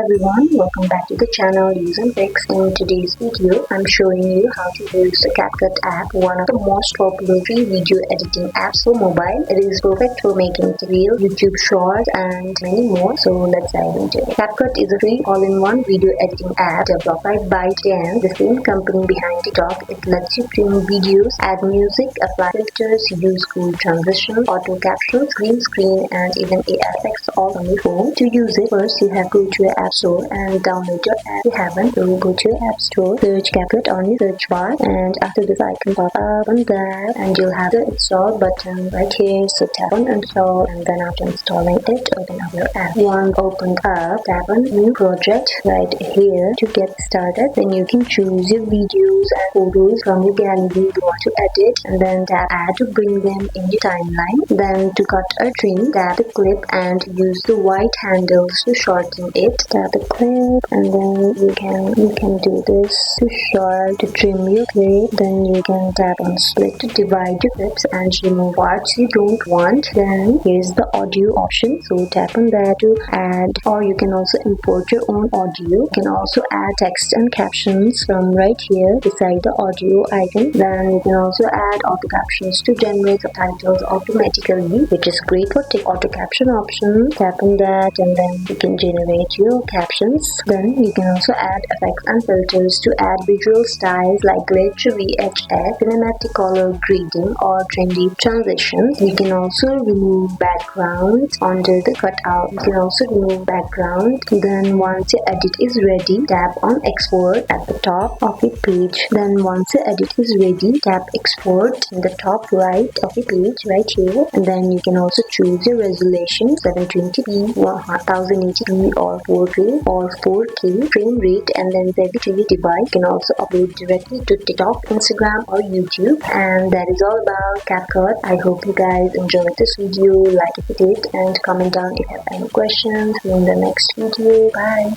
everyone, welcome back to the channel useNfix. In today's video, I'm showing you how to use the CapCut app, one of the most popular free video editing apps for mobile. It is perfect for making reels, YouTube shorts and many more. So let's dive into it. CapCut is a free all-in-one video editing app developed by ByteDance, the same company behind TikTok. It lets you trim videos, add music, apply filters, use cool transitions, auto captions, green screen and even AI effects all on your phone. To use it, first you have to go to your app store and download your app. If you haven't, so go to your app store, search CapCut on your search bar, and after this icon pop up on there, and you'll have the install button right here. So tap on install, and then after installing it, open up your app. Once opened up, tap on new project right here to get started. Then you can choose your videos and photos from your gallery you want to edit, and then tap add to bring them in your timeline. Then to cut or trim, tap the clip and use the white handles to shorten it. Tap the clip, and then you can do this to short to trim your clip. Then you can tap on split to divide your clips and remove parts you don't want. Then here's the audio option, so tap on that to add, or you can also import your own audio. You can also add text and captions from right here beside the audio icon. Then you can also add auto captions to generate subtitles automatically, which is great for auto caption option. Tap on that, and then you can generate your captions. Then you can also add effects and filters to add visual styles like glitch, VHS, cinematic color grading, or trendy transitions. You can also remove backgrounds under the cutout. You can also remove background. Then once your edit is ready, tap on export at the top of your page. Then once your edit is ready, tap export in the top right of your page right here. And then you can also choose your resolution, 720p, 1080p, or 4K frame rate, and then ready to your device. You can also upload directly to TikTok, Instagram, or YouTube. And that is all about CapCut. I hope you guys enjoyed this video. Like if you did, and comment down if you have any questions. See you in the next video. Bye.